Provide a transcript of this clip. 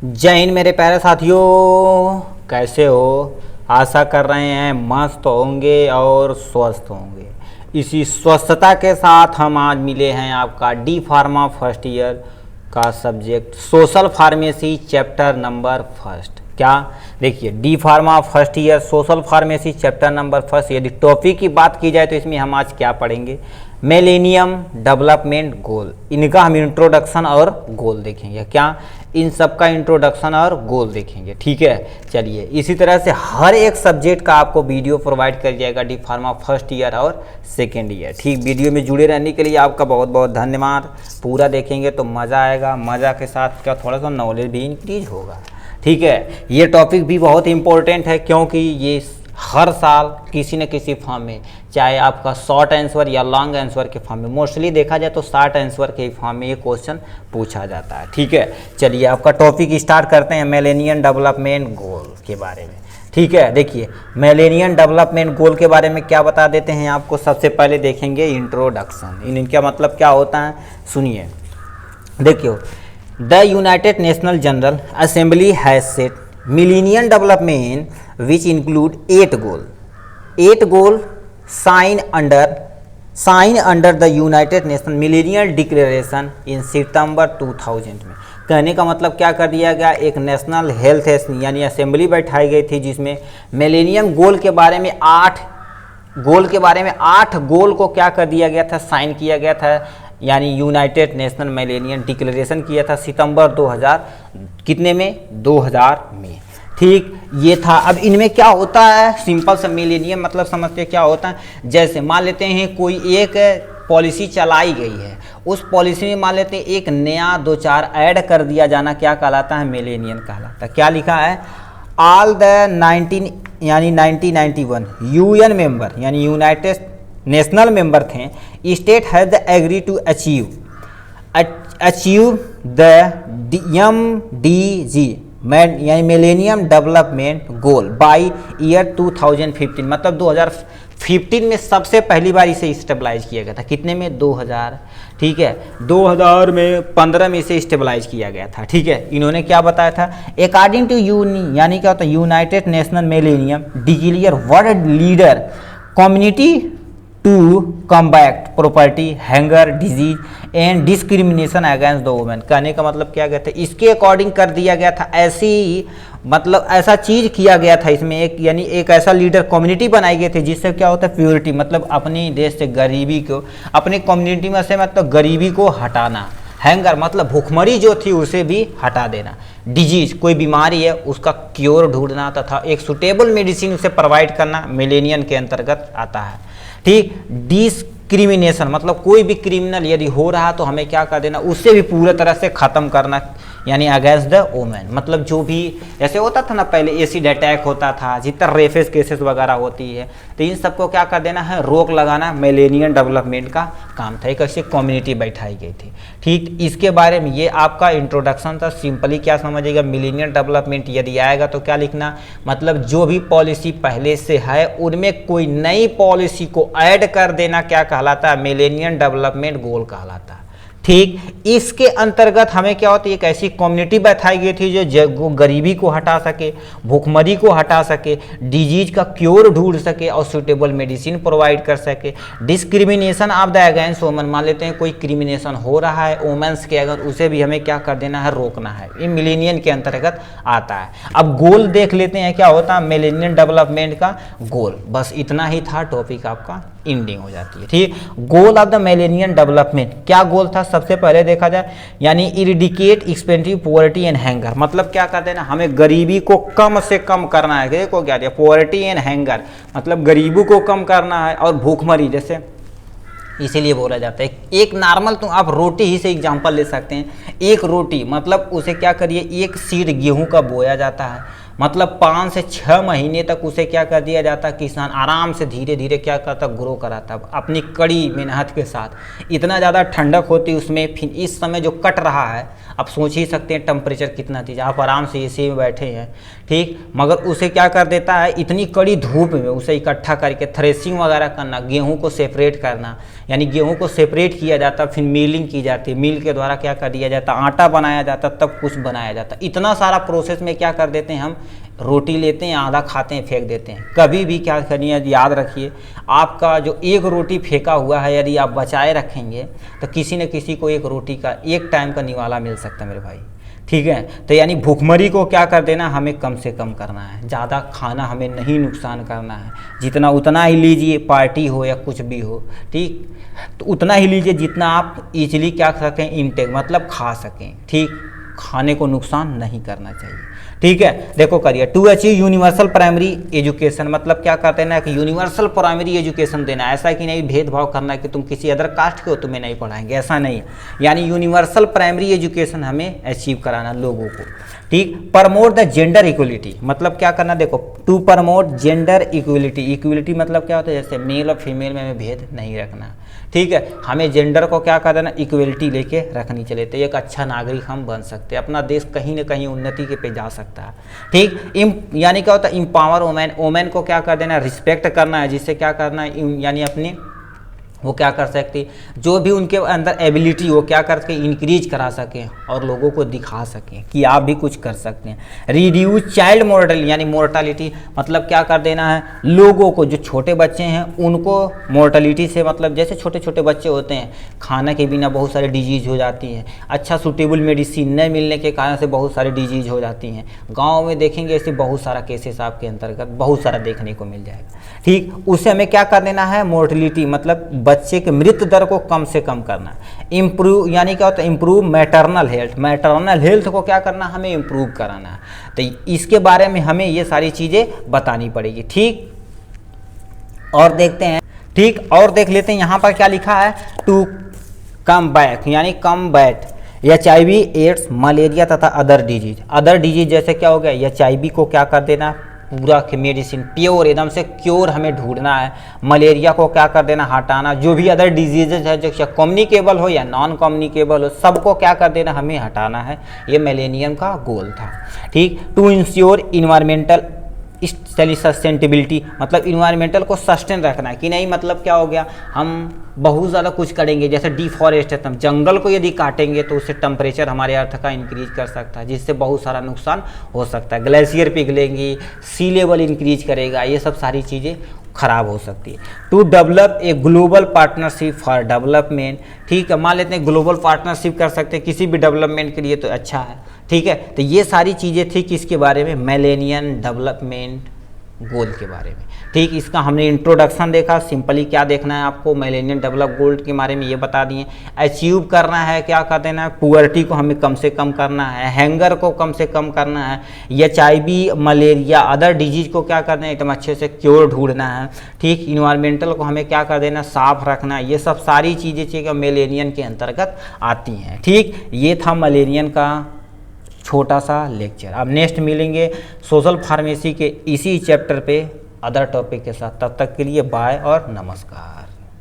जय हिंद मेरे प्यारे साथियों, कैसे हो। आशा कर रहे हैं मस्त होंगे और स्वस्थ होंगे। इसी स्वस्थता के साथ हम आज मिले हैं आपका डी फार्मा फर्स्ट ईयर का subject social pharmacy chapter number first. क्या देखिए, D pharma first year social pharmacy chapter number first. यदि टॉपिक की बात की जाए तो इसमें हम आज क्या पढ़ेंगे, मिलेनियम डेवलपमेंट गोल। इनका हम इंट्रोडक्शन और गोल देखेंगे। क्या इन सब का इंट्रोडक्शन और गोल देखेंगे, ठीक है। चलिए, इसी तरह से हर एक सब्जेक्ट का आपको वीडियो प्रोवाइड कर जाएगा डी फार्मा फर्स्ट ईयर और सेकेंड ईयर। ठीक, वीडियो में जुड़े रहने के लिए आपका बहुत बहुत धन्यवाद। पूरा देखेंगे तो मज़ा आएगा, मज़ा के साथ क्या थोड़ा सा नॉलेज भी इंक्रीज होगा, ठीक है। ये टॉपिक भी बहुत इंपॉर्टेंट है क्योंकि ये हर साल किसी न किसी फॉर्म में, चाहे आपका शॉर्ट आंसर या लॉन्ग आंसर के फॉर्म में, मोस्टली देखा जाए तो शॉर्ट आंसर के फॉर्म में ये क्वेश्चन पूछा जाता है, ठीक है। चलिए, आपका टॉपिक स्टार्ट करते हैं मिलेनियम डेवलपमेंट गोल के बारे में, ठीक है। देखिए, मिलेनियम डेवलपमेंट गोल के बारे में क्या बता देते हैं आपको। सबसे पहले देखेंगे इंट्रोडक्शन। इनका मतलब क्या होता है, सुनिए। देखियो, the United national general assembly has set millennium development which include 8 goal. 8 goal signed under the United Nations Millennium Declaration in September 2000 में। कहने का मतलब क्या कर दिया गया, एक नेशनल हेल्थ यानी असेंबली बैठाई गई थी जिसमें मिलेनियम गोल के बारे में 8 गोल को क्या कर दिया गया था, साइन किया गया था। यानी यूनाइटेड नेशनल मिलेनियम डिक्लेरेशन किया था सितंबर 2000 कितने में, 2000 में, ठीक। ये था। अब इनमें क्या होता है, सिंपल सा मिलेनियम मतलब समझते हैं क्या होता है। जैसे मान लेते हैं कोई एक पॉलिसी चलाई गई है, उस पॉलिसी में मान लेते हैं एक नया 2-4 ऐड कर दिया जाना, क्या कहलाता है, मिलेनियम कहलाता है। क्या लिखा है, ऑल द 1991 यूएन मेंबर यानी यूनाइटेड नेशनल मेंबर थे, state has agree to achieve the MDG यानी millennium development goal by year 2015। मतलब 2015 में सबसे पहली बार इसे स्टेबलाइज किया गया था। कितने में, 2000, ठीक है। 2015 में इसे स्टेबलाइज किया गया था, ठीक है। इन्होंने क्या बताया था, अकॉर्डिंग टू यानी क्या होता है, united national millennium declare world leader community to combat property hunger disease and discrimination against the women. कहने का मतलब क्या कहते हैं, इसके अकॉर्डिंग कर दिया गया था। मतलब ऐसा चीज़ किया गया था इसमें, एक ऐसा लीडर कम्युनिटी बनाई गई थी जिससे क्या होता है, प्योरिटी मतलब अपने देश से गरीबी को, अपने कम्युनिटी में से मतलब गरीबी को हटाना, हैंगर मतलब भूखमरी जो थी उसे भी हटा देना, डिजीज कोई बीमारी है उसका क्योर ढूंढना तथा एक सुटेबल मेडिसिन उसे प्रोवाइड करना मिलेनियम के अंतर्गत आता है, ठीक। डिस्क्रिमिनेशन मतलब कोई भी क्रिमिनल यदि हो रहा तो हमें क्या कर देना, उससे भी पूरी तरह से ख़त्म करना, यानी अगेंस्ट द वुमेन। मतलब जो भी ऐसे होता था ना, पहले एसिड अटैक होता था, जितना रेफेस केसेस वगैरह होती है, तो इन सबको क्या कर देना है, रोक लगाना मिलेनियम डेवलपमेंट का काम था। एक ऐसी कम्युनिटी बैठाई गई थी, ठीक। इसके बारे में ये आपका इंट्रोडक्शन था। सिंपली क्या समझिएगा, मिलेनियम डेवलपमेंट यदि आएगा तो क्या लिखना, मतलब जो भी पॉलिसी पहले से है उनमें कोई नई पॉलिसी को ऐड कर देना क्या कहलाता है, मिलेनियम डेवलपमेंट गोल कहलाता है, ठीक। इसके अंतर्गत हमें क्या होती है, एक ऐसी कम्युनिटी बैठाई गई थी जो गरीबी को हटा सके, भूखमरी को हटा सके, डिजीज का क्योर ढूंढ सके और सुटेबल मेडिसिन प्रोवाइड कर सके। Discrimination of the against women, मान लेते हैं कोई क्रिमिनेशन हो रहा है वुमेन्स के, अगर उसे भी हमें क्या कर देना है, रोकना है। ये मिलेनियम के अंतर्गत आता है। अब गोल देख लेते हैं क्या होता है मिलेनियम डेवलपमेंट का गोल। बस इतना ही था, टॉपिक आपका एंडिंग हो जाती है, ठीक। Goal of the millennium development, क्या गोल था, सबसे पहले देखा जाए यानी इरिडिकेट एक्सपेंसिव पॉवर्टी एंड हैंगर। मतलब क्या करते हैं ना, हमें गरीबी को कम से कम करना है। देखो क्या दिया, पॉवर्टी एंड हैंगर मतलब गरीबी को कम करना है और भूखमरी, जैसे इसीलिए बोला जाता है एक नॉर्मल, तो आप रोटी ही से एग्जांपल ले सकते हैं। एक रोटी मतलब उसे क्या करिए, एक सीड गेहूं का बोया जाता है, मतलब 5 से 6 महीने तक उसे क्या कर दिया जाता, किसान आराम से धीरे धीरे क्या करता, ग्रो कराता अपनी कड़ी मेहनत के साथ। इतना ज़्यादा ठंडक होती उसमें। फिर इस समय जो कट रहा है, आप सोच ही सकते हैं टेम्परेचर कितना थी, आप आराम से एसी में बैठे हैं, ठीक, मगर उसे क्या कर देता है, इतनी कड़ी धूप में उसे इकट्ठा करके थ्रेसिंग वगैरह करना, गेहूँ को सेपरेट करना, यानी गेहूँ को सेपरेट किया जाता, फिर मिलिंग की जाती है, मिल के द्वारा क्या कर दिया जाता, आटा बनाया जाता, तब कुछ बनाया जाता। इतना सारा प्रोसेस में क्या कर देते हैं हम, रोटी लेते हैं, आधा खाते हैं, फेंक देते हैं। कभी भी क्या करिए, याद रखिए, आपका जो एक रोटी फेंका हुआ है यदि आप बचाए रखेंगे तो किसी न किसी को एक रोटी का एक टाइम का निवाला मिल सकता है मेरे भाई, ठीक है। तो यानी भूखमरी को क्या कर देना, हमें कम से कम करना है, ज़्यादा खाना हमें नहीं नुकसान करना है, जितना उतना ही लीजिए, पार्टी हो या कुछ भी हो, ठीक, तो उतना ही लीजिए जितना आप इजीली क्या कर सकें, इनटेक मतलब खा सकें, ठीक, खाने को नुकसान नहीं करना चाहिए, ठीक है। देखो करिए, to achieve universal primary education, मतलब क्या करते हैं ना कि यूनिवर्सल प्राइमरी एजुकेशन देना, ऐसा कि नहीं भेदभाव करना कि तुम किसी अदर कास्ट के हो तुम्हें नहीं पढ़ाएंगे, ऐसा नहीं है। यानी यूनिवर्सल प्राइमरी एजुकेशन हमें अचीव कराना लोगों को, ठीक। प्रमोट द जेंडर इक्वलिटी, मतलब क्या करना, देखो, to promote gender equality, equality मतलब क्या होता है, जैसे मेल और फीमेल में हमें भेद नहीं रखना, ठीक है। हमें जेंडर को क्या कर देना, इक्वलिटी लेके रखनी चले, तो एक अच्छा नागरिक हम बन सकते हैं, अपना देश कहीं ना कहीं उन्नति के पे जा सकता है, ठीक। यानी क्या होता है, इम्पावर वोमेन, वोमेन को क्या कर देना, रिस्पेक्ट करना है, जिससे क्या करना है, यानी अपनी वो क्या कर सकती, जो भी उनके अंदर एबिलिटी वो क्या करके इंक्रीज करा सकें और लोगों को दिखा सकें कि आप भी कुछ कर सकते हैं। रिड्यूस चाइल्ड मोर्टलिटी, यानी मोर्टालिटी मतलब क्या कर देना है, लोगों को, जो छोटे बच्चे हैं उनको मोर्टलिटी से, मतलब जैसे छोटे छोटे बच्चे होते हैं, खाना के बिना बहुत सारी डिजीज हो जाती हैं, अच्छा सूटेबल मेडिसिन न मिलने के कारण से बहुत सारी डिजीज हो जाती हैं। गाँव में देखेंगे ऐसे बहुत सारा केसेस आपके अंतर्गत बहुत सारा देखने को मिल जाएगा, ठीक। उसे हमें क्या कर देना है, मोर्टलिटी मतलब बच्चे के मृत्यु दर को कम से कम करना है। इम्प्रूव, यानी क्या होता है, improve maternal health, maternal health को क्या करना, हमें इम्प्रूव कराना है। तो इसके बारे में हमें ये सारी चीज़ें बतानी पड़ेगी, ठीक। और देखते हैं, ठीक, और देख लेते हैं यहाँ पर क्या लिखा है, टू कम बैक, यानी कम बैट HIV, एड्स, मलेरिया तथा अदर डिजीज। अदर डिजीज जैसे क्या हो गया, HIV को क्या कर देना, पूरा के मेडिसिन प्योर एकदम से क्योर हमें ढूंढना है। मलेरिया को क्या कर देना, हटाना। जो भी अदर डिजीजेज है, जो कम्युनिकेबल हो या नॉन कम्युनिकेबल हो, सबको क्या कर देना, हमें हटाना है। ये मिलेनियम का गोल था, ठीक। टू इंश्योर इन्वायरमेंटल सस्टेनेबिलिटी, मतलब इन्वायरमेंटल को सस्टेन रखना है कि नहीं, मतलब क्या हो गया, हम बहुत ज़्यादा कुछ करेंगे, जैसे डिफॉरेस्टेशन, जंगल को यदि काटेंगे तो उससे टेम्परेचर हमारे अर्थ का इंक्रीज कर सकता है, जिससे बहुत सारा नुकसान हो सकता है। ग्लेशियर पिघलेंगी, सी लेवल इंक्रीज करेगा, ये सब सारी चीज़ें खराब हो सकती है। To develop a global partnership for development, ठीक है, मान लेते हैं ग्लोबल पार्टनरशिप कर सकते हैं किसी भी डेवलपमेंट के लिए, तो अच्छा है, ठीक है। तो ये सारी चीज़ें थी किसके बारे में, मिलेनियम डेवलपमेंट गोल के बारे में, ठीक। इसका हमने इंट्रोडक्शन देखा, सिंपली क्या देखना है आपको, मिलेनियम डेवलप गोल के बारे में ये बता दिए। अचीव करना है, क्या कर देना है, पुअर्टी को हमें कम से कम करना है, हैंगर को कम से कम करना है, HIV, मलेरिया, अदर डिजीज को क्या करना है, एकदम अच्छे से क्योर ढूंढना है, ठीक। इन्वायरमेंटल को हमें क्या कर देना, साफ रखना है। ये सब सारी चीज़ें चाहिए मिलेनियम के अंतर्गत आती हैं, ठीक। ये था मिलेनियम का छोटा सा लेक्चर। अब नेक्स्ट मिलेंगे सोशल फार्मेसी के इसी चैप्टर पे अदर टॉपिक के साथ। तब तक के लिए बाय और नमस्कार।